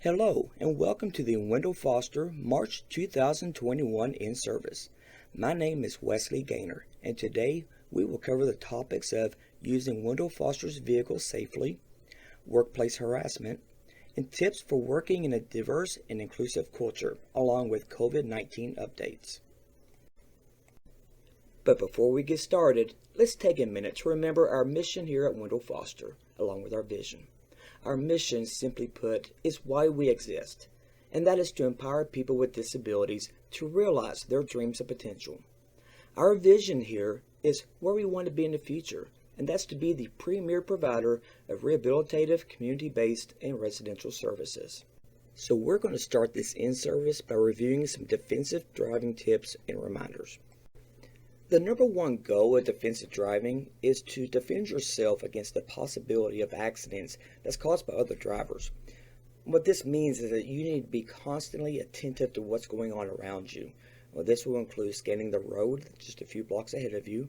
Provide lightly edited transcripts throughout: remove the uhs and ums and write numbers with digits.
Hello and welcome to the Wendell Foster March 2021 in-service. My name is Wesley Gaynor and today we will cover the topics of using Wendell Foster's vehicle safely, workplace harassment, and tips for working in a diverse and inclusive culture along with COVID-19 updates. But before we get started, let's take a minute to remember our mission here at Wendell Foster along with our vision. Our mission, simply put, is why we exist, and that is to empower people with disabilities to realize their dreams and potential. Our vision here is where we want to be in the future, and that's to be the premier provider of rehabilitative, community-based, and residential services. So we're going to start this in-service by reviewing some defensive driving tips and reminders. The number one goal of defensive driving is to defend yourself against the possibility of accidents that's caused by other drivers. What this means is that you need to be constantly attentive to what's going on around you. This will include scanning the road just a few blocks ahead of you,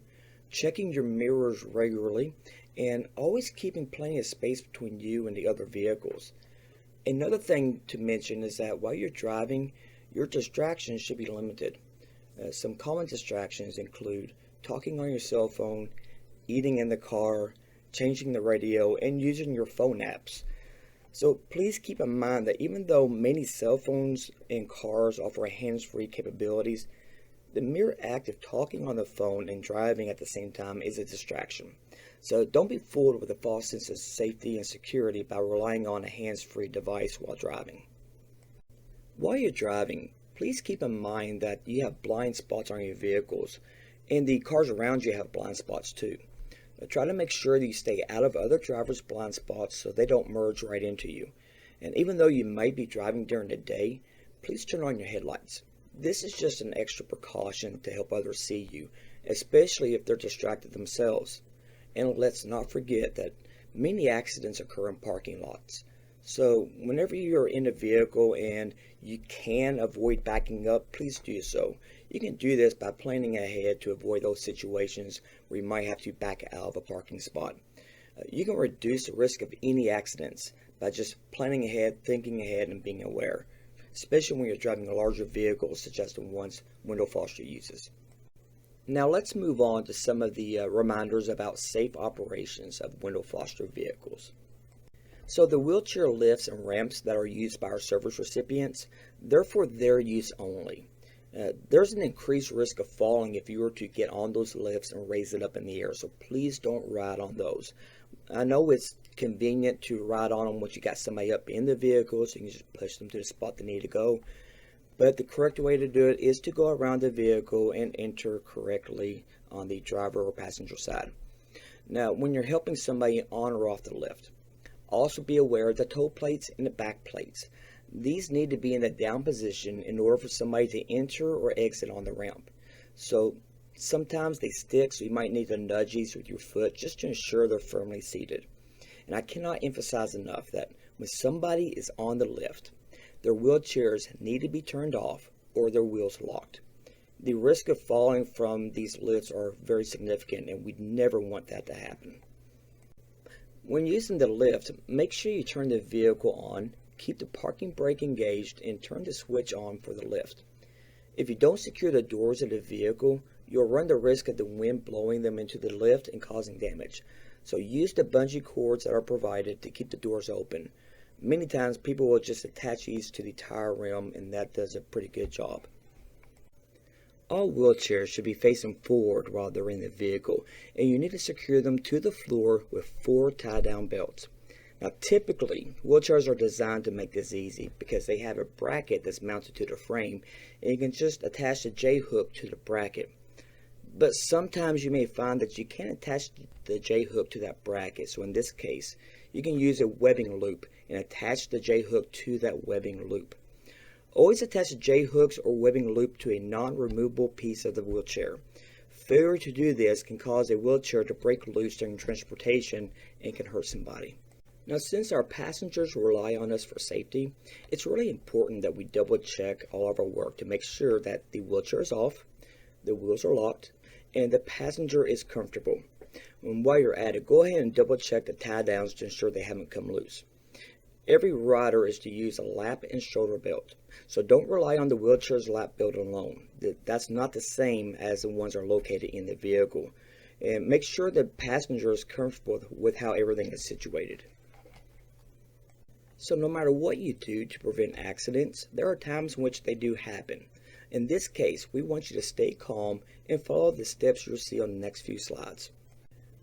checking your mirrors regularly, and always keeping plenty of space between you and the other vehicles. Another thing to mention is that while you're driving, your distractions should be limited. Some common distractions include talking on your cell phone, eating in the car, changing the radio, and using your phone apps. So please keep in mind that even though many cell phones and cars offer hands-free capabilities, the mere act of talking on the phone and driving at the same time is a distraction. So don't be fooled with a false sense of safety and security by relying on a hands-free device while driving. While you're driving, please keep in mind that you have blind spots on your vehicles, and the cars around you have blind spots too. Try to make sure that you stay out of other drivers' blind spots so they don't merge right into you. And even though you might be driving during the day, please turn on your headlights. This is just an extra precaution to help others see you, especially if they're distracted themselves. And let's not forget that many accidents occur in parking lots. So whenever you're in a vehicle and you can avoid backing up, please do so. You can do this by planning ahead to avoid those situations where you might have to back out of a parking spot. You can reduce the risk of any accidents by just planning ahead, thinking ahead, and being aware, especially when you're driving larger vehicles such as the ones Wendell Foster uses. Now let's move on to some of the reminders about safe operations of Wendell Foster vehicles. So the wheelchair lifts and ramps that are used by our service recipients, they're for their use only. There's an increased risk of falling if you were to get on those lifts and raise it up in the air, so please don't ride on those. I know it's convenient to ride on them once you got somebody up in the vehicle, so you can just push them to the spot they need to go. But the correct way to do it is to go around the vehicle and enter correctly on the driver or passenger side. Now, when you're helping somebody on or off the lift, also be aware of the toe plates and the back plates. These need to be in the down position in order for somebody to enter or exit on the ramp. So sometimes they stick, so you might need to nudge these with your foot just to ensure they're firmly seated. And I cannot emphasize enough that when somebody is on the lift, their wheelchairs need to be turned off or their wheels locked. The risk of falling from these lifts are very significant, and we never want that to happen. When using the lift, make sure you turn the vehicle on, keep the parking brake engaged, and turn the switch on for the lift. If you don't secure the doors of the vehicle, you'll run the risk of the wind blowing them into the lift and causing damage. So use the bungee cords that are provided to keep the doors open. Many times people will just attach these to the tire rim, and that does a pretty good job. All wheelchairs should be facing forward while they're in the vehicle, and you need to secure them to the floor with 4 tie-down belts. Now typically, wheelchairs are designed to make this easy because they have a bracket that's mounted to the frame, and you can just attach the J-hook to the bracket. But sometimes you may find that you can't attach the J-hook to that bracket, so in this case, you can use a webbing loop and attach the J-hook to that webbing loop. Always attach the J-hooks or webbing loop to a non-removable piece of the wheelchair. Failure to do this can cause a wheelchair to break loose during transportation and can hurt somebody. Now, since our passengers rely on us for safety, it's really important that we double check all of our work to make sure that the wheelchair is off, the wheels are locked, and the passenger is comfortable. And while you're at it, go ahead and double check the tie downs to ensure they haven't come loose. Every rider is to use a lap and shoulder belt. So don't rely on the wheelchair's lap belt alone. That's not the same as the ones that are located in the vehicle. And make sure the passenger is comfortable with how everything is situated. So no matter what you do to prevent accidents, there are times in which they do happen. In this case, we want you to stay calm and follow the steps you'll see on the next few slides.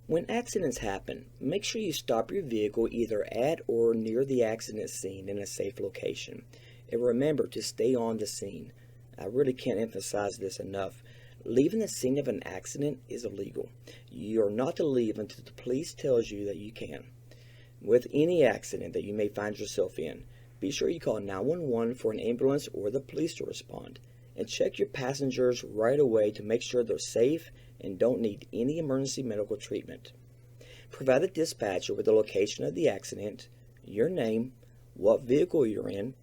When accidents happen, make sure you stop your vehicle either at or near the accident scene in a safe location. And remember to stay on the scene. I really can't emphasize this enough. Leaving the scene of an accident is illegal. You are not to leave until the police tells you that you can. With any accident that you may find yourself in, be sure you call 911 for an ambulance or the police to respond. And check your passengers right away to make sure they're safe and don't need any emergency medical treatment. Provide the dispatcher with the location of the accident, your name, what vehicle you're in,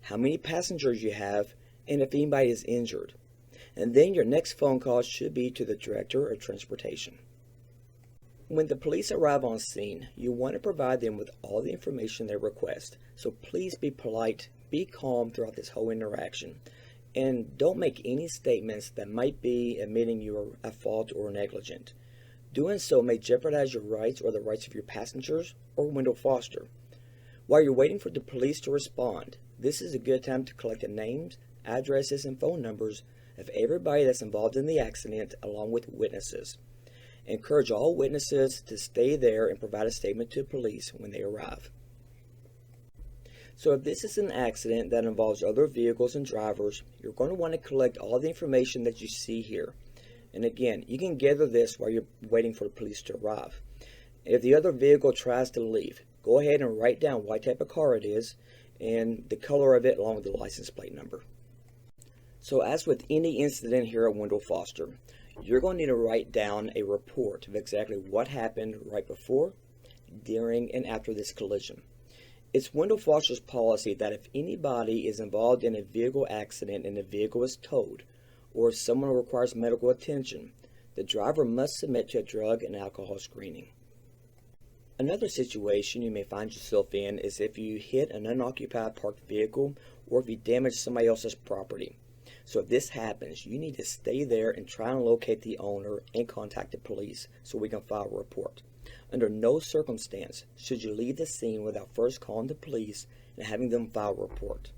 how many passengers you have, and if anybody is injured. And then your next phone call should be to the Director of Transportation. When the police arrive on scene, you want to provide them with all the information they request. So please be polite, be calm throughout this whole interaction. And don't make any statements that might be admitting you are at fault or negligent. Doing so may jeopardize your rights or the rights of your passengers or Wendell Foster. While you're waiting for the police to respond, this is a good time to collect the names, addresses, and phone numbers of everybody that's involved in the accident along with witnesses. Encourage all witnesses to stay there and provide a statement to police when they arrive. So if this is an accident that involves other vehicles and drivers, you're going to want to collect all the information that you see here. And again, you can gather this while you're waiting for the police to arrive. If the other vehicle tries to leave, go ahead and write down what type of car it is and the color of it along with the license plate number. So as with any incident here at Wendell Foster, you're going to need to write down a report of exactly what happened right before, during, and after this collision. It's Wendell Foster's policy that if anybody is involved in a vehicle accident and the vehicle is towed, or if someone requires medical attention, the driver must submit to a drug and alcohol screening. Another situation you may find yourself in is if you hit an unoccupied parked vehicle or if you damage somebody else's property. So if this happens, you need to stay there and try and locate the owner and contact the police so we can file a report. Under no circumstance should you leave the scene without first calling the police and having them file a report.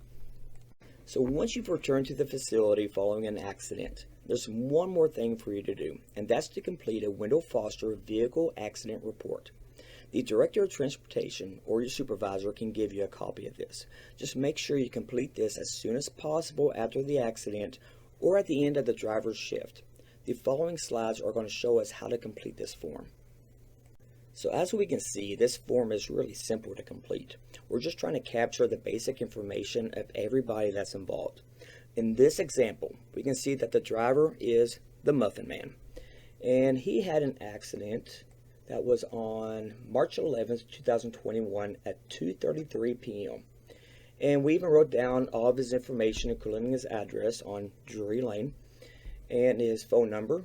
So once you've returned to the facility following an accident, there's one more thing for you to do, and that's to complete a Wendell Foster Vehicle Accident Report. The Director of Transportation or your supervisor can give you a copy of this. Just make sure you complete this as soon as possible after the accident or at the end of the driver's shift. The following slides are going to show us how to complete this form. So as we can see, this form is really simple to complete. We're just trying to capture the basic information of everybody that's involved. In this example, we can see that the driver is the Muffin Man, and he had an accident that was on March 11th, 2021 at 2:33 p.m. And we even wrote down all of his information, including his address on Drury Lane and his phone number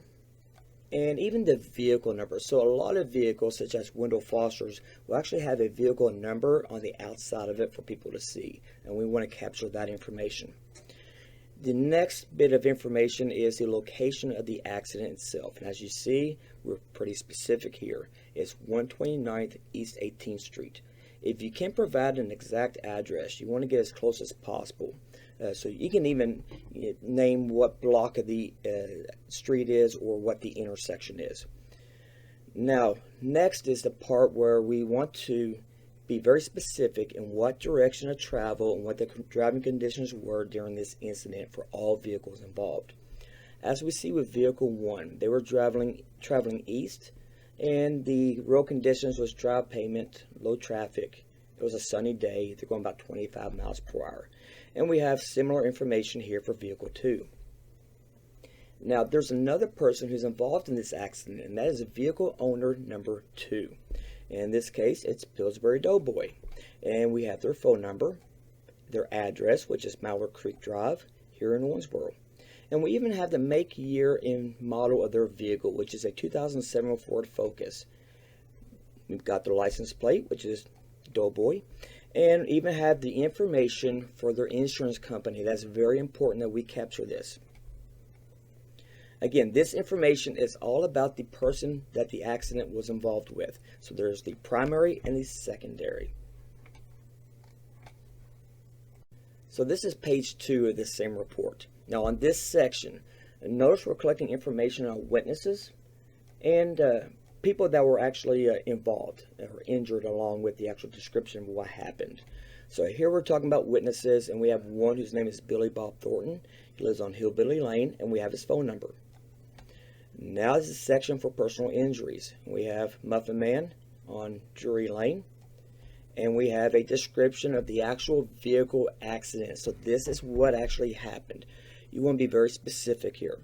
and even the vehicle number. So a lot of vehicles, such as Wendell Foster's, will actually have a vehicle number on the outside of it for people to see, and we want to capture that information. The next bit of information is the location of the accident itself. And as you see, we're pretty specific here. It's 129th East 18th Street. If you can't provide an exact address, you want to get as close as possible. So you can even name what block of the street is or what the intersection is. Now, next is the part where we want to be very specific in what direction of travel and what the driving conditions were during this incident for all vehicles involved. As we see with vehicle 1, they were traveling east, and the road conditions was dry pavement, low traffic. It was a sunny day. They're going about 25 miles per hour. And we have similar information here for vehicle 2. Now, there's another person who's involved in this accident, and that is vehicle owner number 2. In this case, it's Pillsbury Doughboy. And we have their phone number, their address, which is Mallard Creek Drive, here in Owensboro. And we even have the make, year, and model of their vehicle, which is a 2007 Ford Focus. We've got their license plate, which is Doughboy. and even have the information for their insurance company. That's very important that we capture this. Again, this information is all about the person that the accident was involved with. So there's the primary and the secondary. So this is page 2 of this same report. Now on this section, notice we're collecting information on witnesses and people that were actually involved or injured, along with the actual description of what happened. So here we're talking about witnesses, and we have one whose name is Billy Bob Thornton. He lives on Hillbilly Lane, and we have his phone number. Now this is a section for personal injuries. We have Muffin Man on Drury Lane, and we have a description of the actual vehicle accident. So this is what actually happened. You want to be very specific here.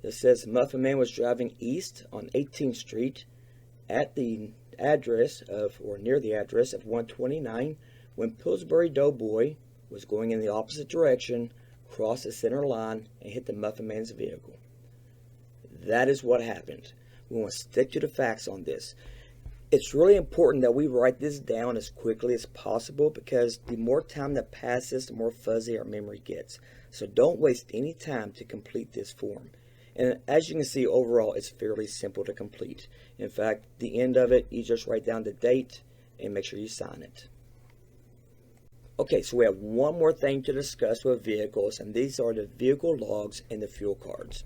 It says Muffin Man was driving east on 18th Street at the address of, or near the address of 129, when Pillsbury Doughboy was going in the opposite direction, crossed the center line, and hit the Muffin Man's vehicle. That is what happened. We want to stick to the facts on this. It's really important that we write this down as quickly as possible, because the more time that passes, the more fuzzy our memory gets. So don't waste any time to complete this form. And as you can see, overall, it's fairly simple to complete. In fact, the end of it, you just write down the date and make sure you sign it. Okay, so we have one more thing to discuss with vehicles, and these are the vehicle logs and the fuel cards.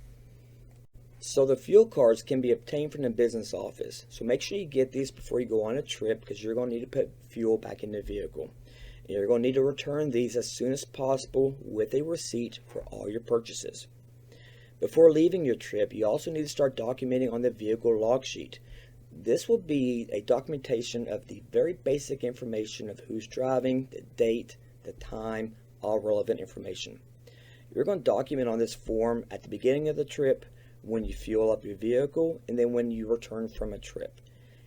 So the fuel cards can be obtained from the business office. So make sure you get these before you go on a trip, because you're going to need to put fuel back in the vehicle. And you're going to need to return these as soon as possible with a receipt for all your purchases. Before leaving your trip, you also need to start documenting on the vehicle log sheet. This will be a documentation of the very basic information of who's driving, the date, the time, all relevant information. You're going to document on this form at the beginning of the trip, when you fuel up your vehicle, and then when you return from a trip.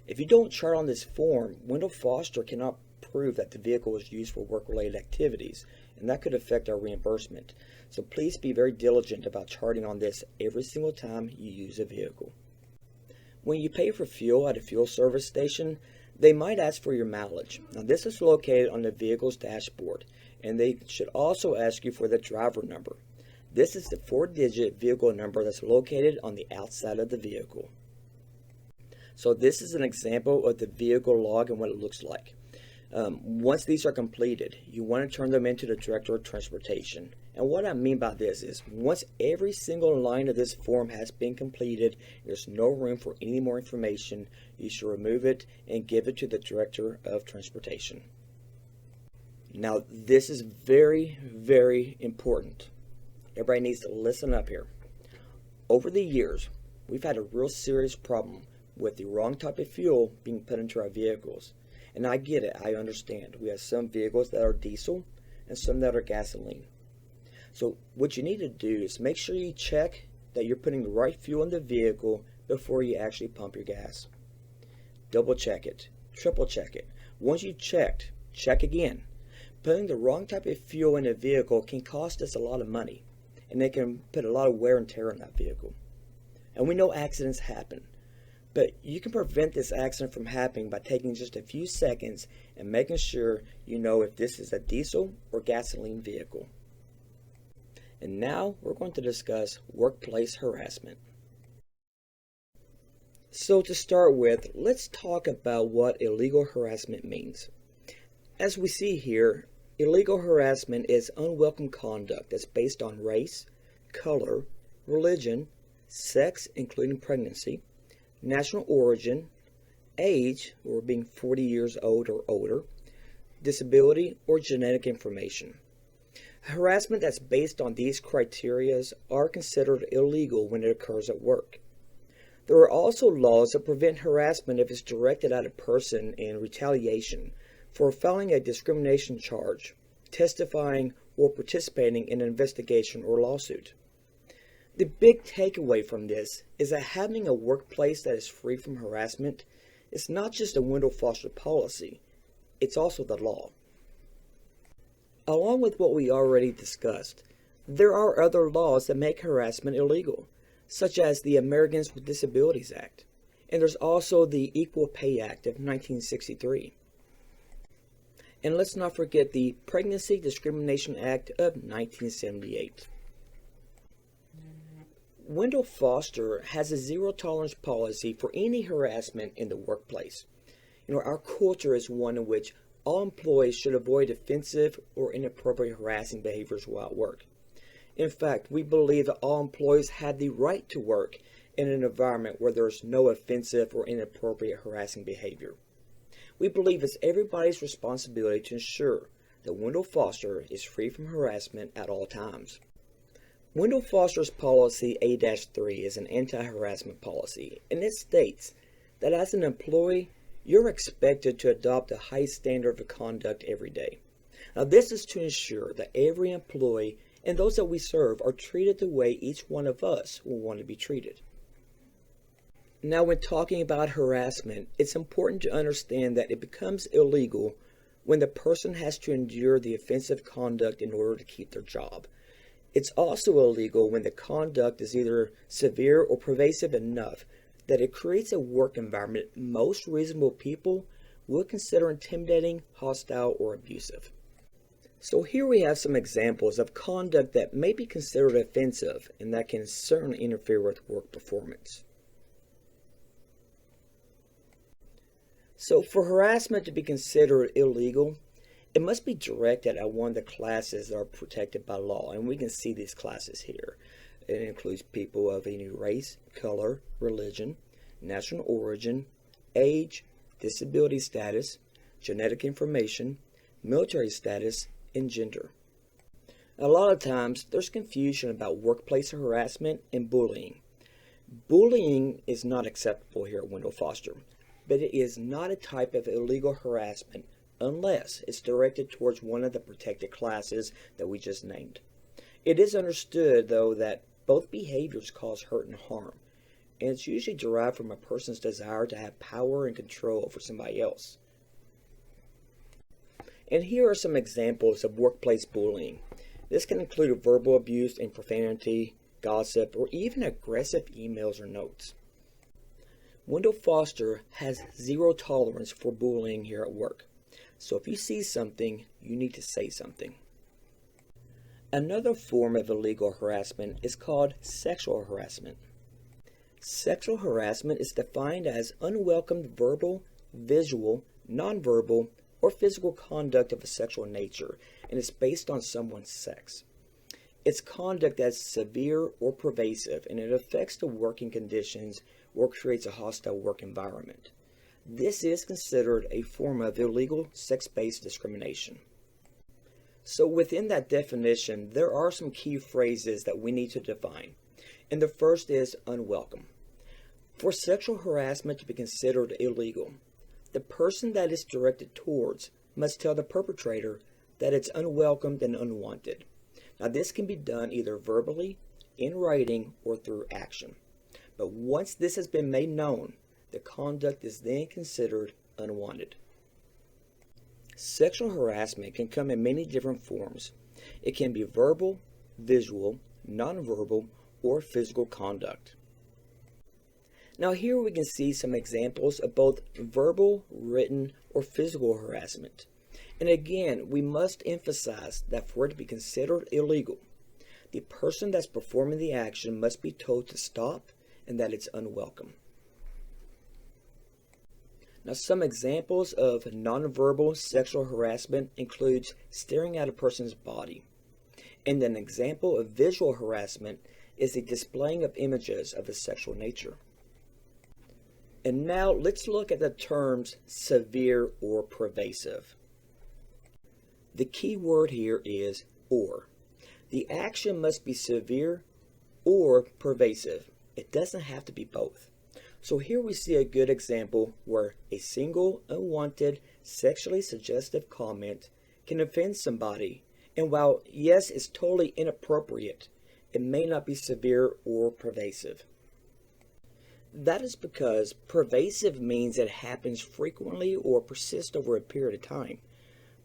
If you don't chart on this form, Wendell Foster cannot prove that the vehicle was used for work-related activities, and that could affect our reimbursement. So please be very diligent about charting on this every single time you use a vehicle. When you pay for fuel at a fuel service station, they might ask for your mileage. Now this is located on the vehicle's dashboard, and they should also ask you for the driver number. This is the 4-digit vehicle number that's located on the outside of the vehicle. So this is an example of the vehicle log and what it looks like. Once these are completed, you want to turn them into the Director of Transportation. And what I mean by this is, once every single line of this form has been completed, there's no room for any more information, you should remove it and give it to the Director of Transportation. Now this is very, very important. Everybody needs to listen up here. Over the years, we've had a real serious problem with the wrong type of fuel being put into our vehicles. And I get it, I understand. We have some vehicles that are diesel and some that are gasoline. So what you need to do is make sure you check that you're putting the right fuel in the vehicle before you actually pump your gas. Double check it, triple check it. Once you've checked, check again. Putting the wrong type of fuel in a vehicle can cost us a lot of money, and they can put a lot of wear and tear on that vehicle. And we know accidents happen, but you can prevent this accident from happening by taking just a few seconds and making sure you know if this is a diesel or gasoline vehicle. And now we're going to discuss workplace harassment. So to start with, let's talk about what illegal harassment means. As we see here, illegal harassment is unwelcome conduct that's based on race, color, religion, sex including pregnancy, national origin, age, or being 40 years old or older, disability, or genetic information. Harassment that's based on these criteria are considered illegal when it occurs at work. There are also laws that prevent harassment if it's directed at a person in retaliation for filing a discrimination charge, testifying, or participating in an investigation or lawsuit. The big takeaway from this is that having a workplace that is free from harassment is not just a Wendell Foster policy, it's also the law. Along with what we already discussed, there are other laws that make harassment illegal, such as the Americans with Disabilities Act, and there's also the Equal Pay Act of 1963. And let's not forget the Pregnancy Discrimination Act of 1978. Wendell Foster has a zero tolerance policy for any harassment in the workplace. Our culture is one in which all employees should avoid offensive or inappropriate harassing behaviors while at work. In fact, we believe that all employees have the right to work in an environment where there is no offensive or inappropriate harassing behavior. We believe it's everybody's responsibility to ensure that Wendell Foster is free from harassment at all times. Wendell Foster's policy A-3 is an anti-harassment policy, and it states that as an employee, you're expected to adopt a high standard of conduct every day. Now, this is to ensure that every employee and those that we serve are treated the way each one of us will want to be treated. Now, when talking about harassment, it's important to understand that it becomes illegal when the person has to endure the offensive conduct in order to keep their job. It's also illegal when the conduct is either severe or pervasive enough that it creates a work environment most reasonable people would consider intimidating, hostile, or abusive. So here we have some examples of conduct that may be considered offensive and that can certainly interfere with work performance. So for harassment to be considered illegal, it must be directed at one of the classes that are protected by law, and we can see these classes here. It includes people of any race, color, religion, national origin, age, disability status, genetic information, military status, and gender. A lot of times, there's confusion about workplace harassment and bullying. Bullying is not acceptable here at Wendell Foster, but it is not a type of illegal harassment unless it's directed towards one of the protected classes that we just named. It is understood, though, that both behaviors cause hurt and harm, and it's usually derived from a person's desire to have power and control over somebody else. And here are some examples of workplace bullying. This can include verbal abuse and profanity, gossip, or even aggressive emails or notes. Wendell Foster has zero tolerance for bullying here at work. So if you see something, you need to say something. Another form of illegal harassment is called sexual harassment. Sexual harassment is defined as unwelcome verbal, visual, nonverbal, or physical conduct of a sexual nature, and is based on someone's sex. It's conduct that's severe or pervasive, and it affects the working conditions or creates a hostile work environment. This is considered a form of illegal sex-based discrimination. So within that definition, there are some key phrases that we need to define. And the first is unwelcome. For sexual harassment to be considered illegal, the person that is directed towards must tell the perpetrator that it's unwelcomed and unwanted. Now, this can be done either verbally, in writing, or through action. But once this has been made known, the conduct is then considered unwanted. Sexual harassment can come in many different forms. It can be verbal, visual, nonverbal, or physical conduct. Now here we can see some examples of both verbal, written, or physical harassment. And again, we must emphasize that for it to be considered illegal, the person that's performing the action must be told to stop and that it's unwelcome. Now, some examples of nonverbal sexual harassment includes staring at a person's body. And an example of visual harassment is the displaying of images of a sexual nature. And now let's look at the terms severe or pervasive. The key word here is or. The action must be severe or pervasive. It doesn't have to be both. So here we see a good example where a single unwanted sexually suggestive comment can offend somebody, and while yes, it's totally inappropriate, it may not be severe or pervasive. That is because pervasive means it happens frequently or persists over a period of time.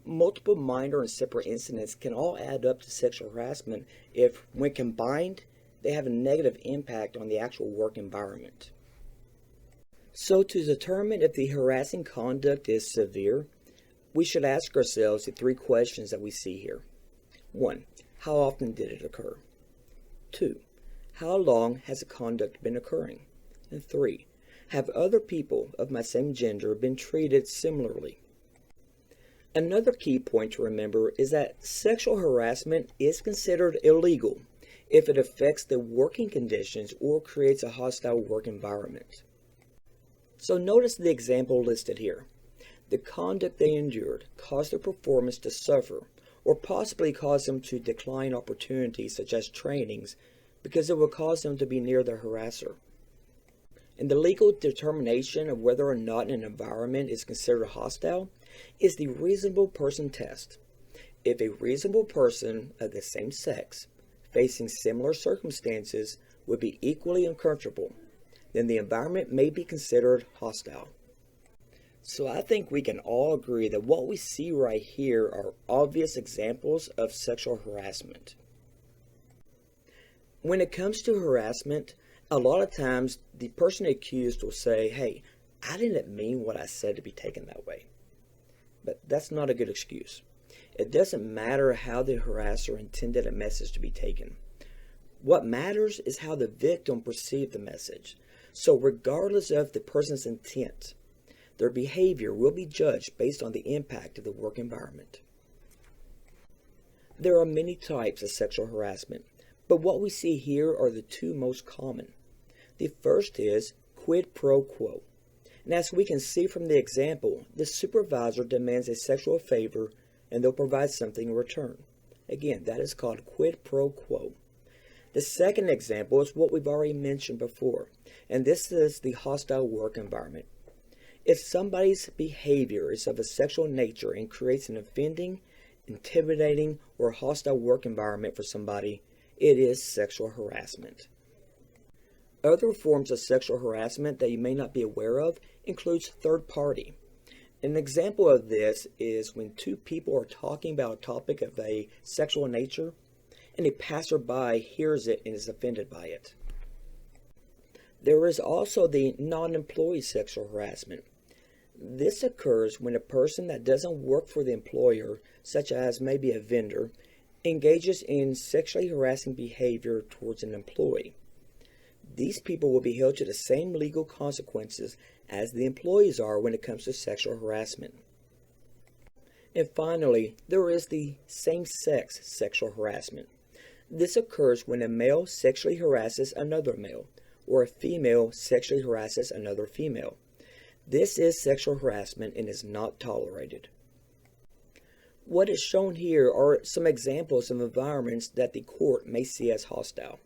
Multiple minor and separate incidents can all add up to sexual harassment if, when combined, they have a negative impact on the actual work environment. So to determine if the harassing conduct is severe, We should ask ourselves the three questions that we see here. 1. How often did it occur? 2. How long has the conduct been occurring? And 3. Have other people of my same gender been treated similarly? Another key point to remember is that sexual harassment is considered illegal if it affects the working conditions or creates a hostile work environment. So notice the example listed here. The conduct they endured caused their performance to suffer or possibly caused them to decline opportunities such as trainings because it would cause them to be near the harasser. And the legal determination of whether or not an environment is considered hostile is the reasonable person test. If a reasonable person of the same sex facing similar circumstances would be equally uncomfortable, then the environment may be considered hostile. So I think we can all agree that what we see right here are obvious examples of sexual harassment. When it comes to harassment, a lot of times the person accused will say, hey, I didn't mean what I said to be taken that way. But that's not a good excuse. It doesn't matter how the harasser intended a message to be taken. What matters is how the victim perceived the message. So regardless of the person's intent, their behavior will be judged based on the impact of the work environment. There are many types of sexual harassment, but what we see here are the two most common. The first is quid pro quo. And as we can see from the example, the supervisor demands a sexual favor and they'll provide something in return. Again, that is called quid pro quo. The second example is what we've already mentioned before, and this is the hostile work environment. If somebody's behavior is of a sexual nature and creates an offending, intimidating, or hostile work environment for somebody, it is sexual harassment. Other forms of sexual harassment that you may not be aware of includes third party. An example of this is when two people are talking about a topic of a sexual nature and a passerby hears it and is offended by it. There is also the non-employee sexual harassment. This occurs when a person that doesn't work for the employer, such as maybe a vendor, engages in sexually harassing behavior towards an employee. These people will be held to the same legal consequences as the employees are when it comes to sexual harassment. And finally, there is the same-sex sexual harassment. This occurs when a male sexually harasses another male, or a female sexually harasses another female. This is sexual harassment and is not tolerated. What is shown here are some examples of environments that the court may see as hostile.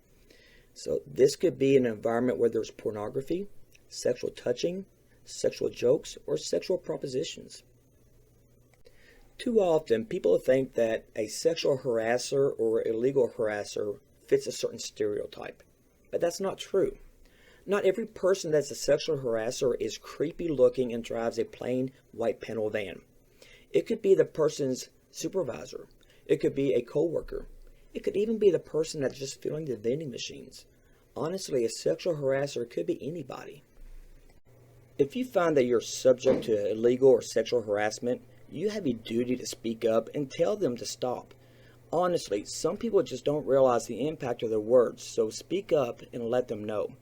So this could be an environment where there's pornography, sexual touching, sexual jokes, or sexual propositions. Too often, people think that a sexual harasser or illegal harasser fits a certain stereotype, but that's not true. Not every person that's a sexual harasser is creepy looking and drives a plain white panel van. It could be the person's supervisor. It could be a coworker. It could even be the person that's just filling the vending machines. Honestly, a sexual harasser could be anybody. If you find that you're subject to illegal or sexual harassment, you have a duty to speak up and tell them to stop. Honestly, some people just don't realize the impact of their words, so speak up and let them know.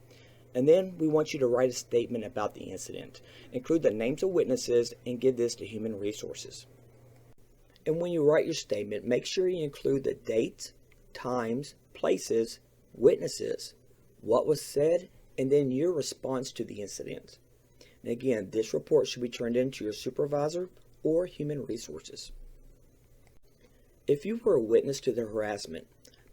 And then we want you to write a statement about the incident. Include the names of witnesses and give this to Human Resources. And when you write your statement, make sure you include the dates, times, places, witnesses, what was said, and then your response to the incident. And again, this report should be turned in to your supervisor or Human Resources. If you were a witness to the harassment,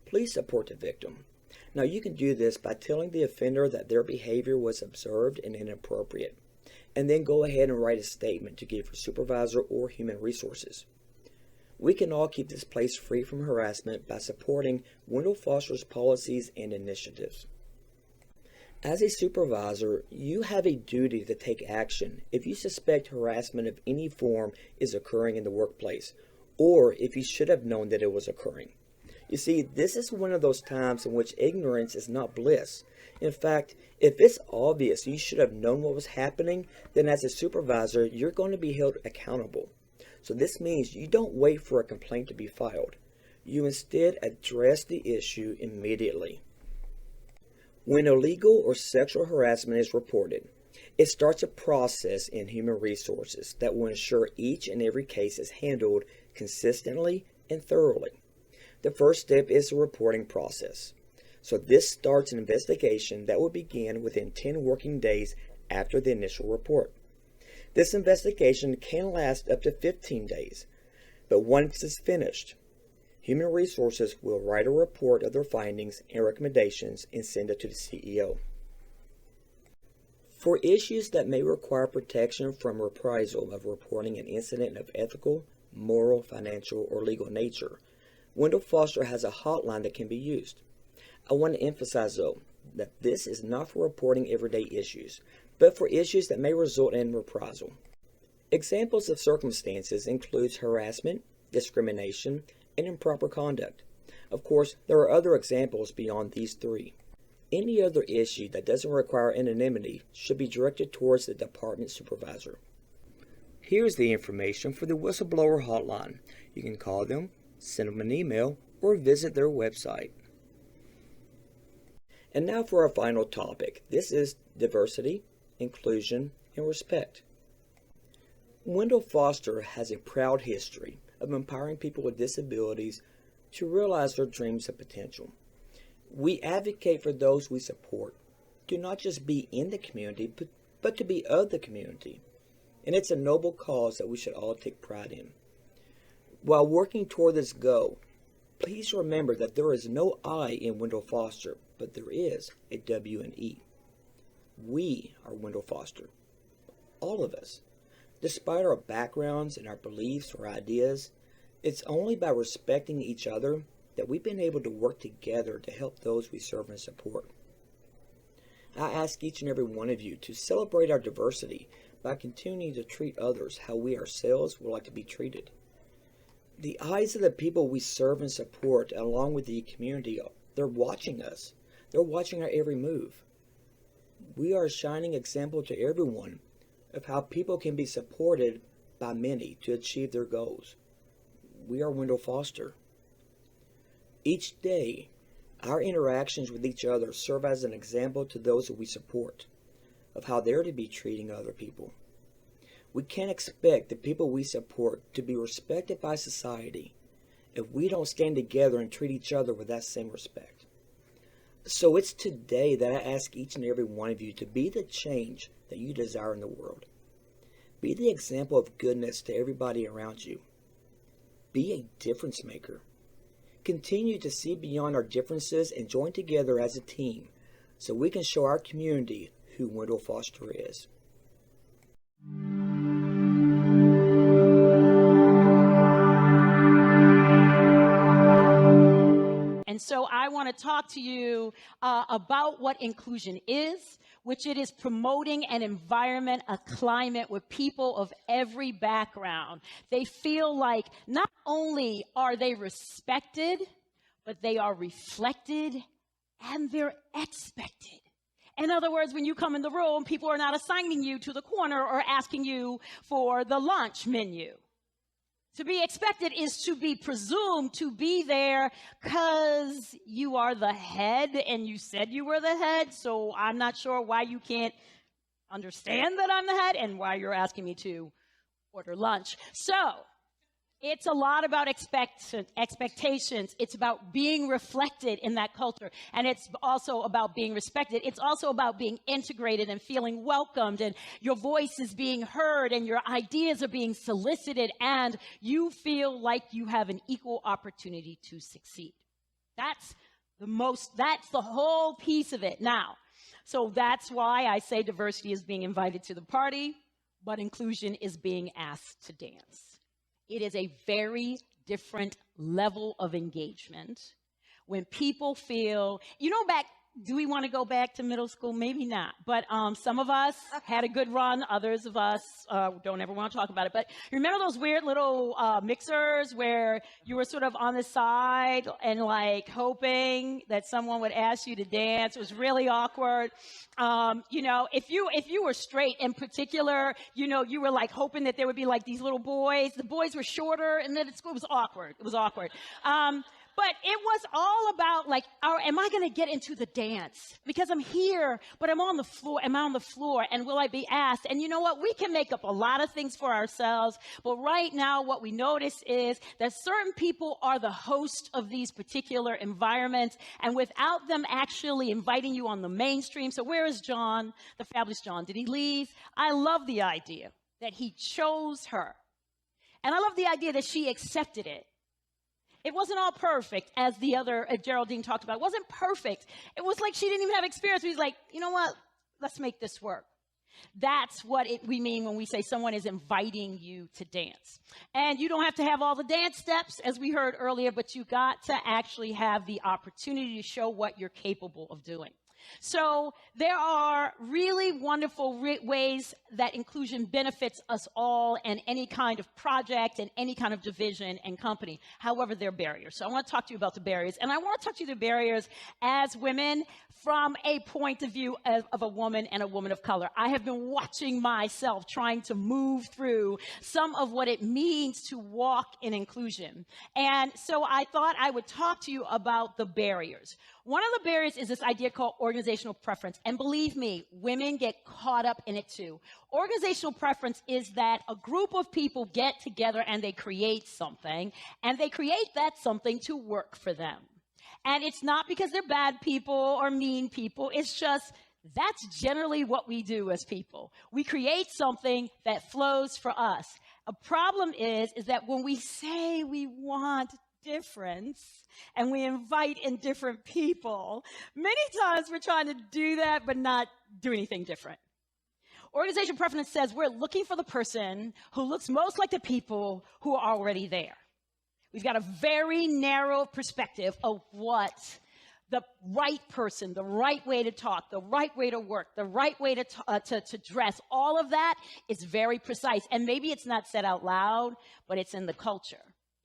please support the victim. Now you can do this by telling the offender that their behavior was observed and inappropriate, and then go ahead and write a statement to give your supervisor or Human Resources. We can all keep this place free from harassment by supporting Wendell Foster's policies and initiatives. As a supervisor, you have a duty to take action if you suspect harassment of any form is occurring in the workplace, or if you should have known that it was occurring. You see, this is one of those times in which ignorance is not bliss. In fact, if it's obvious you should have known what was happening, then as a supervisor, you're going to be held accountable. So this means you don't wait for a complaint to be filed. You instead address the issue immediately. When illegal or sexual harassment is reported, it starts a process in human resources that will ensure each and every case is handled consistently and thoroughly. The first step is the reporting process. So this starts an investigation that will begin within 10 working days after the initial report. This investigation can last up to 15 days, but once it's finished, Human Resources will write a report of their findings and recommendations and send it to the CEO. For issues that may require protection from reprisal of reporting an incident of ethical, moral, financial, or legal nature, Wendell Foster has a hotline that can be used. I want to emphasize, though, that this is not for reporting everyday issues, but for issues that may result in reprisal. Examples of circumstances include harassment, discrimination, and improper conduct. Of course, there are other examples beyond these three. Any other issue that doesn't require anonymity should be directed towards the department supervisor. Here's the information for the whistleblower hotline. You can call them, send them an email, or visit their website. And now for our final topic. This is diversity, inclusion, and respect. Wendell Foster has a proud history of empowering people with disabilities to realize their dreams and potential. We advocate for those we support to not just be in the community, but to be of the community. And it's a noble cause that we should all take pride in. While working toward this goal, please remember that there is no I in Wendell Foster, but there is a W and E. We are Wendell Foster. All of us. Despite our backgrounds and our beliefs or ideas, it's only by respecting each other that we've been able to work together to help those we serve and support. I ask each and every one of you to celebrate our diversity by continuing to treat others how we ourselves would like to be treated. The eyes of the people we serve and support, along with the community, they're watching us. They're watching our every move. We are a shining example to everyone of how people can be supported by many to achieve their goals. We are Wendell Foster. Each day, our interactions with each other serve as an example to those that we support of how they're to be treating other people. We can't expect the people we support to be respected by society if we don't stand together and treat each other with that same respect. So it's today that I ask each and every one of you to be the change that you desire in the world. Be the example of goodness to everybody around you. Be a difference maker. Continue to see beyond our differences and join together as a team so we can show our community who Wendell Foster is. And so I want to talk to you about what inclusion is, which it is promoting an environment, a climate where people of every background, they feel like not only are they respected, but they are reflected and they're expected. In other words, when you come in the room, people are not assigning you to the corner or asking you for the lunch menu. To be expected is to be presumed to be there because you are the head and you said you were the head. So I'm not sure why you can't understand that I'm the head and why you're asking me to order lunch. So it's a lot about expectations. It's about being reflected in that culture. And it's also about being respected. It's also about being integrated and feeling welcomed. And your voice is being heard and your ideas are being solicited. And you feel like you have an equal opportunity to succeed. That's the whole piece of it now. So that's why I say diversity is being invited to the party, but inclusion is being asked to dance. It is a very different level of engagement when people feel, Do we want to go back to middle school? Maybe not. But some of us had a good run. Others of us don't ever want to talk about it. But remember those weird little mixers where you were sort of on the side and like hoping that someone would ask you to dance? It was really awkward. If you were straight in particular, you were like hoping that there would be like these little boys. The boys were shorter, and then it was awkward. It was awkward. But it was all about like, am I going to get into the dance? Because I'm here, but I'm on the floor. Am I on the floor? And will I be asked? And you know what? We can make up a lot of things for ourselves. But right now, what we notice is that certain people are the host of these particular environments. And without them actually inviting you on the mainstream. So where is John, the fabulous John? Did he leave? I love the idea that he chose her. And I love the idea that she accepted it. It wasn't all perfect, as the other Geraldine talked about. It wasn't perfect. It was like she didn't even have experience. He's like, you know what? Let's make this work. That's what we mean when we say someone is inviting you to dance. And you don't have to have all the dance steps, as we heard earlier, but you got to actually have the opportunity to show what you're capable of doing. So there are really wonderful ways that inclusion benefits us all and any kind of project and any kind of division and company. However, there are barriers. So I want to talk to you about the barriers. And I want to talk to you the barriers as women from a point of view of a woman and a woman of color. I have been watching myself trying to move through some of what it means to walk in inclusion. And so I thought I would talk to you about the barriers. One of the barriers is this idea called organizational preference. And believe me, women get caught up in it too. Organizational preference is that a group of people get together and they create something, and they create that something to work for them. And it's not because they're bad people or mean people. It's just that's generally what we do as people. We create something that flows for us. A problem is that when we say we want difference and we invite in different people, many times we're trying to do that but not do anything different. Organizational preference says we're looking for the person who looks most like the people who are already there. We've got a very narrow perspective of what the right person, the right way to talk, the right way to work, the right way to dress, all of that is very precise. And maybe it's not said out loud, but it's in the culture.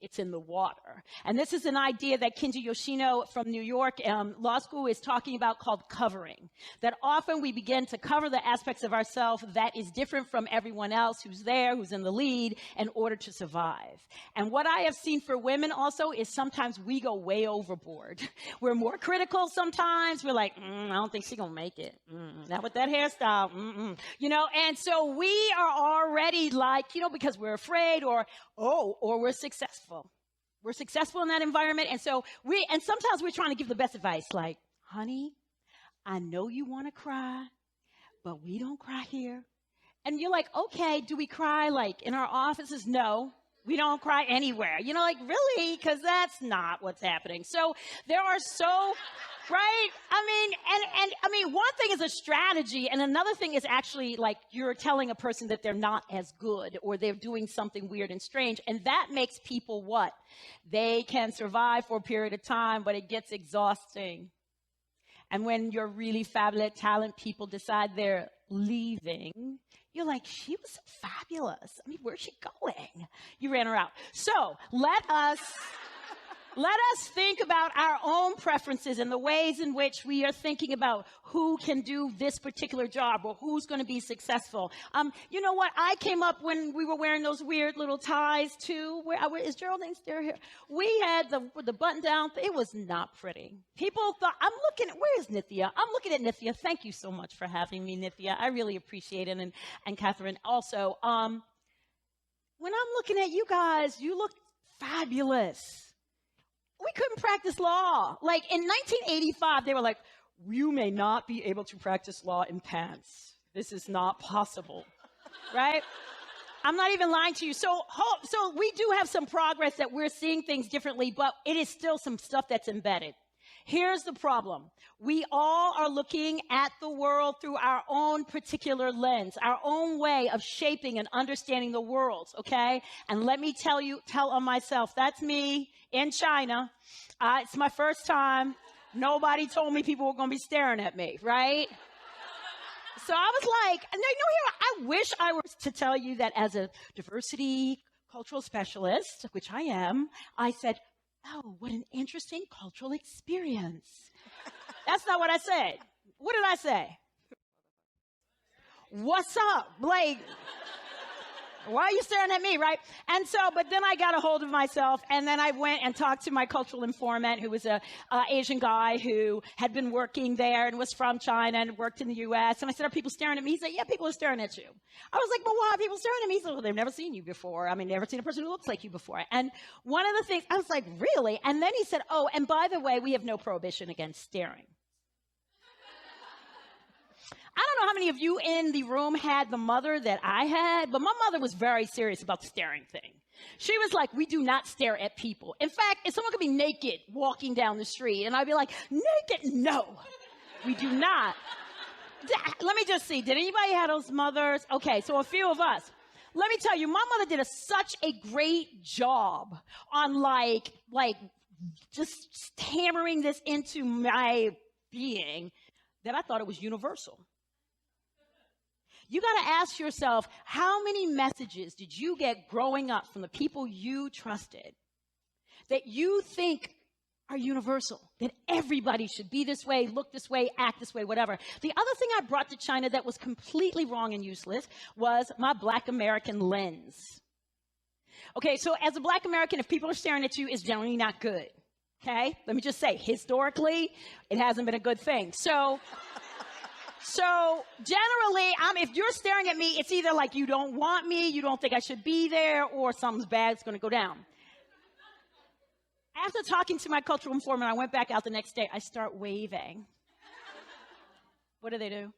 It's in the water. And this is an idea that Kenji Yoshino from New York Law School is talking about called covering. That often we begin to cover the aspects of ourselves that is different from everyone else who's there, who's in the lead, in order to survive. And what I have seen for women also is sometimes we go way overboard. We're more critical sometimes. We're like, I don't think she's going to make it. Not with that hairstyle. And so we are already like, because we're afraid or we're successful. We're successful in that environment. And so sometimes we're trying to give the best advice, like, honey, I know you want to cry, but we don't cry here. And you're like, okay, do we cry like in our offices? No, we don't cry anywhere. Really? Because that's not what's happening. So there are right? One thing is a strategy, and another thing is actually like you're telling a person that they're not as good or they're doing something weird and strange, and that makes people what? They can survive for a period of time, but it gets exhausting. And when your really fabulous talent people decide they're leaving, you're like, she was so fabulous. Where's she going? You ran her out. So let us think about our own preferences and the ways in which we are thinking about who can do this particular job or who's going to be successful. You know what? I came up when we were wearing those weird little ties too. Is Geraldine still here? We had the button down. It was not pretty. People thought, where's Nithya? I'm looking at Nithya. Thank you so much for having me, Nithya. I really appreciate it. And Catherine also. When I'm looking at you guys, you look fabulous. We couldn't practice law. Like in 1985, they were like, you may not be able to practice law in pants. This is not possible, right? I'm not even lying to you. So we do have some progress that we're seeing things differently, but it is still some stuff that's embedded. Here's the problem. We all are looking at the world through our own particular lens, our own way of shaping and understanding the world, okay? And let me tell on myself, that's me in China. It's my first time. Nobody told me people were going to be staring at me, right? So I was like, no, I wish I were to tell you that as a diversity cultural specialist, which I am, I said, oh, what an interesting cultural experience. That's not what I said. What did I say? What's up? Like, why are you staring at me, right? And so, but then I got a hold of myself, and then I went and talked to my cultural informant, who was a Asian guy who had been working there and was from China and worked in the U.S. And I said, are people staring at me? He said, yeah, people are staring at you. I was like, but why are people staring at me? He said, well, they've never seen you before. I mean, never seen a person who looks like you before. And one of the things, I was like, really? And then he said, oh, and by the way, we have no prohibition against staring. I don't know how many of you in the room had the mother that I had, but my mother was very serious about the staring thing. She was like, we do not stare at people. In fact, if someone could be naked walking down the street, and I'd be like, naked? No, we do not. Let me just see. Did anybody have those mothers? Okay, so a few of us. Let me tell you, my mother did such a great job on like just hammering this into my being that I thought it was universal. You got to ask yourself, how many messages did you get growing up from the people you trusted that you think are universal, that everybody should be this way, look this way, act this way, whatever? The other thing I brought to China that was completely wrong and useless was my Black American lens. Okay, so as a Black American, if people are staring at you, it's generally not good. Okay, let me just say, historically, it hasn't been a good thing. So generally, if you're staring at me, it's either like you don't want me, you don't think I should be there, or something's bad's going to go down. After talking to my cultural informant, I went back out the next day. I start waving. What do?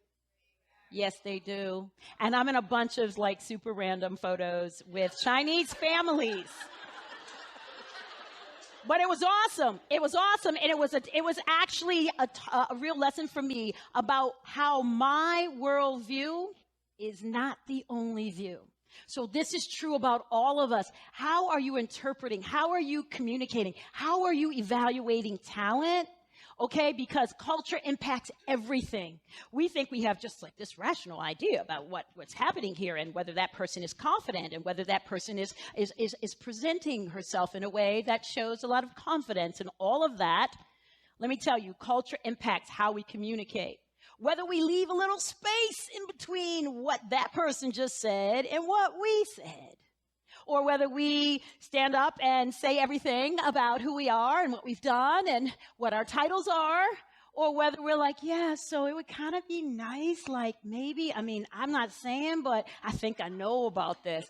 Yes, they do. And I'm in a bunch of like super random photos with Chinese families. But it was awesome. It was awesome. And it was actually a real lesson for me about how my worldview is not the only view. So this is true about all of us. How are you interpreting? How are you communicating? How are you evaluating talent? Okay, because culture impacts everything. We think we have just like this rational idea about what's happening here and whether that person is confident and whether that person is presenting herself in a way that shows a lot of confidence and all of that. Let me tell you, culture impacts how we communicate. Whether we leave a little space in between what that person just said and what we said. Or whether we stand up and say everything about who we are and what we've done and what our titles are, or whether we're like, yeah, so it would kind of be nice, like maybe, I'm not saying, but I think I know about this.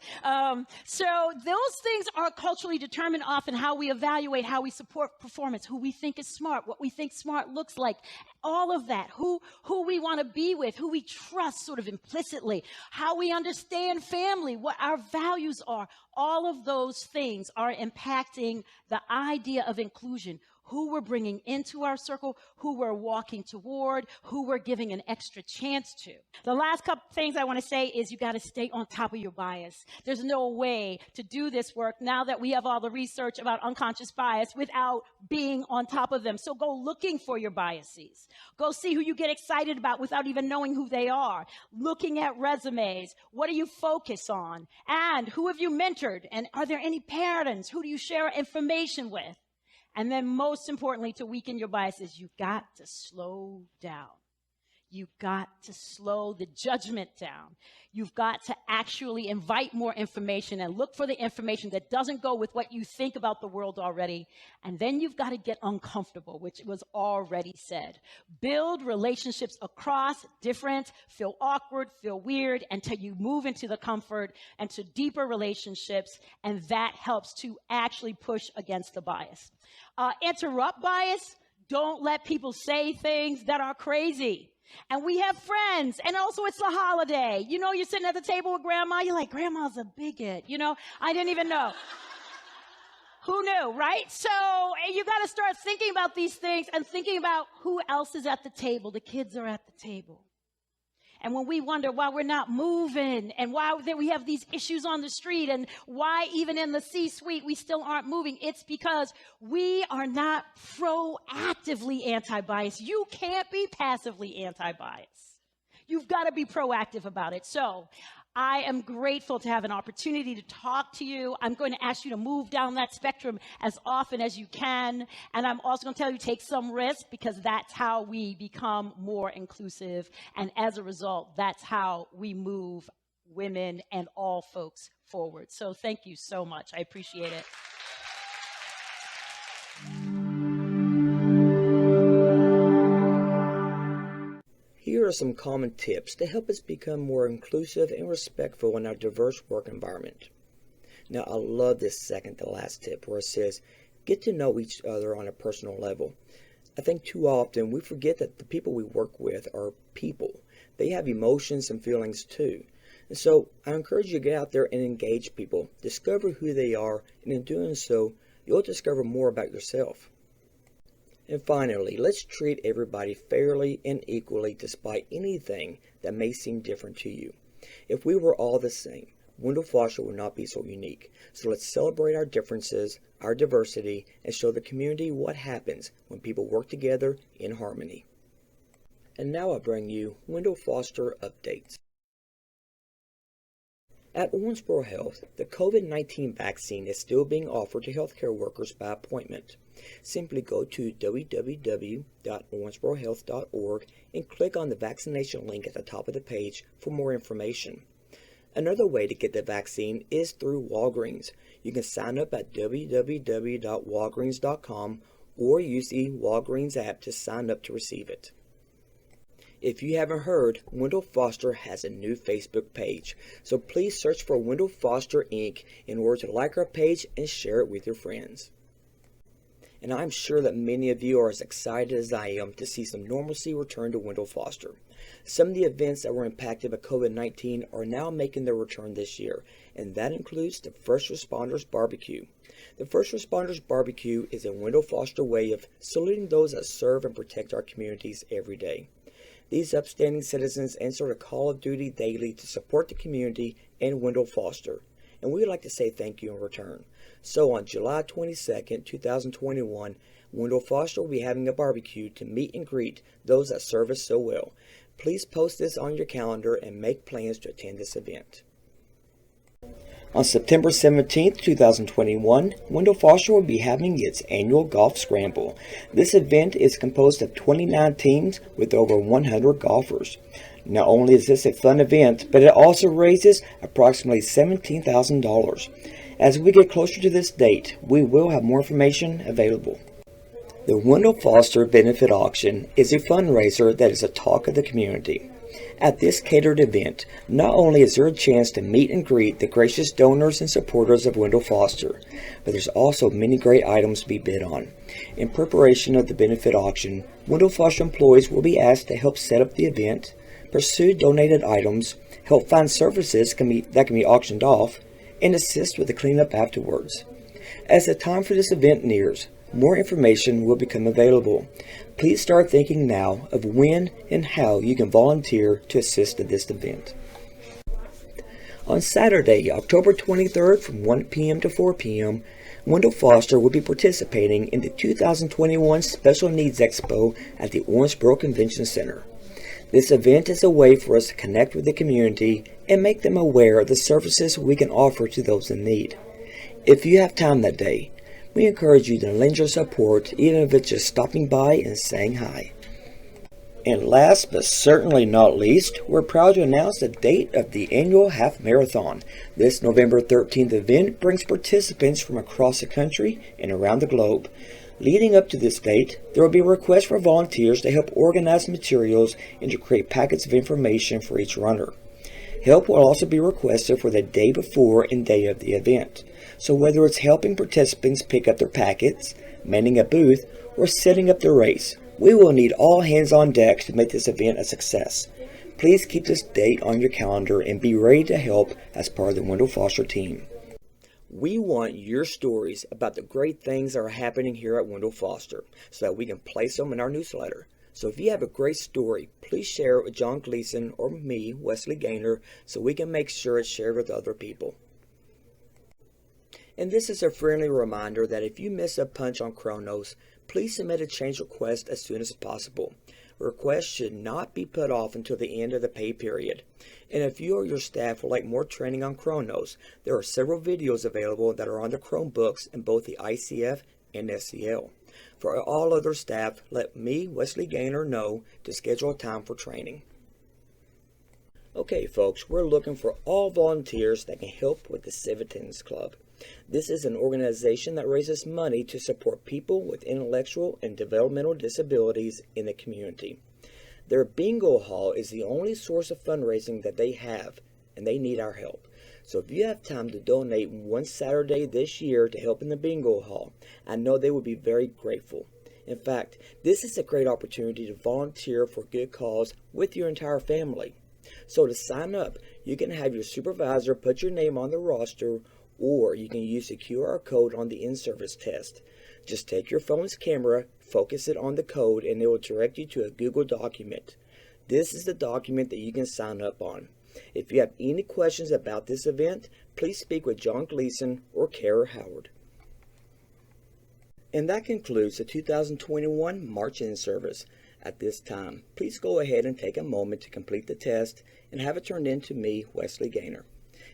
So those things are culturally determined often how we evaluate, how we support performance, who we think is smart, what we think smart looks like, all of that, who we want to be with, who we trust sort of implicitly, how we understand family, what our values are. All of those things are impacting the idea of inclusion, who we're bringing into our circle, who we're walking toward, who we're giving an extra chance to. The last couple things I want to say is you got to stay on top of your bias. There's no way to do this work now that we have all the research about unconscious bias without being on top of them. So go looking for your biases. Go see who you get excited about without even knowing who they are. Looking at resumes. What do you focus on? And who have you mentored? And are there any patterns? Who do you share information with? And then most importantly, to weaken your biases, you've got to slow down. You've got to slow the judgment down. You've got to actually invite more information and look for the information that doesn't go with what you think about the world already. And then you've got to get uncomfortable, which was already said. Build relationships across different, feel awkward, feel weird, until you move into the comfort and to deeper relationships. And that helps to actually push against the bias. Interrupt bias. Don't let people say things that are crazy. And we have friends, and also it's a holiday. You know, you're sitting at the table with grandma, you're like, grandma's a bigot. You know, I didn't even know. Who knew, right? So you got to start thinking about these things and thinking about who else is at the table. The kids are at the table. And when we wonder why we're not moving and why we have these issues on the street and why even in the C-suite we still aren't moving, it's because we are not proactively anti-bias. You can't be passively anti-bias. You've got to be proactive about it. So I am grateful to have an opportunity to talk to you. I'm going to ask you to move down that spectrum as often as you can. And I'm also going to tell you take some risk, because that's how we become more inclusive. And as a result, that's how we move women and all folks forward. So thank you so much. I appreciate it. Here are some common tips to help us become more inclusive and respectful in our diverse work environment. Now, I love this second to last tip where it says, get to know each other on a personal level. I think too often we forget that the people we work with are people. They have emotions and feelings too. And so I encourage you to get out there and engage people, discover who they are, and in doing so, you'll discover more about yourself. And finally, let's treat everybody fairly and equally despite anything that may seem different to you. If we were all the same, Wendell Foster would not be so unique. So let's celebrate our differences, our diversity, and show the community what happens when people work together in harmony. And now I bring you Wendell Foster updates. At Owensboro Health, the COVID-19 vaccine is still being offered to healthcare workers by appointment. Simply go to www.owensborohealth.org and click on the vaccination link at the top of the page for more information. Another way to get the vaccine is through Walgreens. You can sign up at www.walgreens.com or use the Walgreens app to sign up to receive it. If you haven't heard, Wendell Foster has a new Facebook page, so please search for Wendell Foster Inc. in order to like our page and share it with your friends. And I'm sure that many of you are as excited as I am to see some normalcy return to Wendell Foster. Some of the events that were impacted by COVID-19 are now making their return this year, and that includes the First Responders Barbecue. The First Responders Barbecue is a Wendell Foster way of saluting those that serve and protect our communities every day. These upstanding citizens answer a call of duty daily to support the community and Wendell Foster, and we would like to say thank you in return. So on July 22nd, 2021, Wendell Foster will be having a barbecue to meet and greet those that serve us so well. Please post this on your calendar and make plans to attend this event. On September 17, 2021, Wendell Foster will be having its annual Golf Scramble. This event is composed of 29 teams with over 100 golfers. Not only is this a fun event, but it also raises approximately $17,000. As we get closer to this date, we will have more information available. The Wendell Foster Benefit Auction is a fundraiser that is a talk of the community. At this catered event, not only is there a chance to meet and greet the gracious donors and supporters of Wendell Foster, but there's also many great items to be bid on. In preparation of the benefit auction, Wendell Foster employees will be asked to help set up the event, pursue donated items, help find services that can be auctioned off, and assist with the cleanup afterwards. As the time for this event nears, more information will become available. Please start thinking now of when and how you can volunteer to assist in this event. On Saturday, October 23rd from 1 p.m. to 4 p.m., Wendell Foster will be participating in the 2021 Special Needs Expo at the Owensboro Convention Center. This event is a way for us to connect with the community and make them aware of the services we can offer to those in need. If you have time that day, we encourage you to lend your support, even if it's just stopping by and saying hi. And last but certainly not least, we're proud to announce the date of the annual Half Marathon. This November 13th event brings participants from across the country and around the globe. Leading up to this date, there will be a request for volunteers to help organize materials and to create packets of information for each runner. Help will also be requested for the day before and day of the event. So whether it's helping participants pick up their packets, manning a booth, or setting up the race, we will need all hands on deck to make this event a success. Please keep this date on your calendar and be ready to help as part of the Wendell Foster team. We want your stories about the great things that are happening here at Wendell Foster so that we can place them in our newsletter. So if you have a great story, please share it with John Gleason or me, Wesley Gaynor, so we can make sure it's shared with other people. And this is a friendly reminder that if you miss a punch on Chronos, please submit a change request as soon as possible. Requests should not be put off until the end of the pay period. And if you or your staff would like more training on Chronos, there are several videos available that are on the Chromebooks in both the ICF and SEL. For all other staff, let me, Wesley Gaynor, know to schedule a time for training. Okay, folks, we're looking for all volunteers that can help with the Civic Tennis Club. This is an organization that raises money to support people with intellectual and developmental disabilities in the community. Their bingo hall is the only source of fundraising that they have, and they need our help. So if you have time to donate one Saturday this year to help in the bingo hall, I know they would be very grateful. In fact, this is a great opportunity to volunteer for good cause with your entire family. So to sign up, you can have your supervisor put your name on the roster, or you can use the QR code on the in-service test. Just take your phone's camera, focus it on the code, and it will direct you to a Google document. This is the document that you can sign up on. If you have any questions about this event, please speak with John Gleason or Kara Howard. And that concludes the 2021 March In service. At this time, please go ahead and take a moment to complete the test and have it turned in to me, Wesley Gaynor.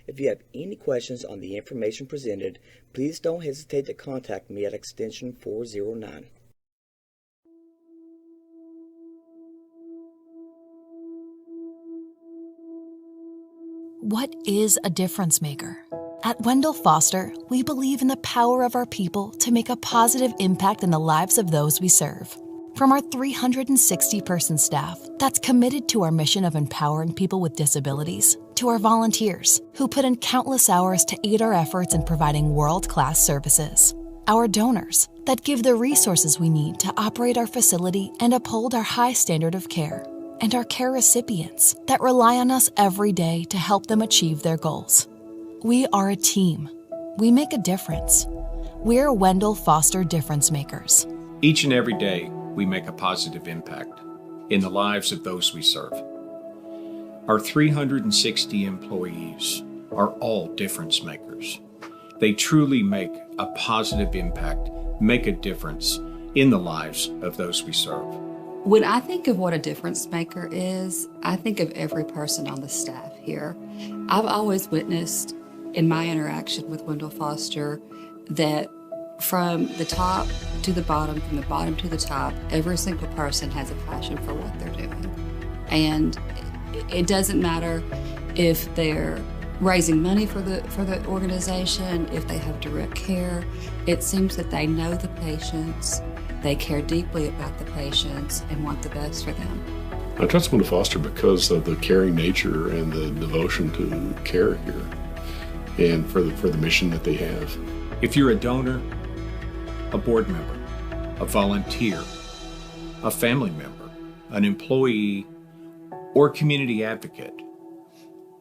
If you have any questions on the information presented, please don't hesitate to contact me at extension 409. What is a difference maker? At Wendell Foster, we believe in the power of our people to make a positive impact in the lives of those we serve. From our 360-person staff that's committed to our mission of empowering people with disabilities, to our volunteers who put in countless hours to aid our efforts in providing world-class services, our donors that give the resources we need to operate our facility and uphold our high standard of care, and our care recipients that rely on us every day to help them achieve their goals. We are a team. We make a difference. We're Wendell Foster Difference Makers. Each and every day, we make a positive impact in the lives of those we serve. Our 360 employees are all difference makers. They truly make a positive impact, make a difference in the lives of those we serve. When I think of what a difference maker is, I think of every person on the staff here. I've always witnessed in my interaction with Wendell Foster that from the top to the bottom, from the bottom to the top, every single person has a passion for what they're doing. And it doesn't matter if they're raising money for the organization, if they have direct care. It seems that they know the patients, they care deeply about the patients and want the best for them. I trust Wendell Foster because of the caring nature and the devotion to care here and for the mission that they have. If you're a donor, a board member, a volunteer, a family member, an employee, or community advocate,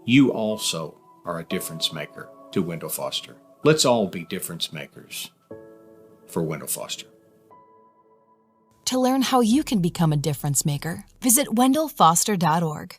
you also are a difference maker to Wendell Foster. Let's all be difference makers for Wendell Foster. To learn how you can become a difference maker, visit wendellfoster.org.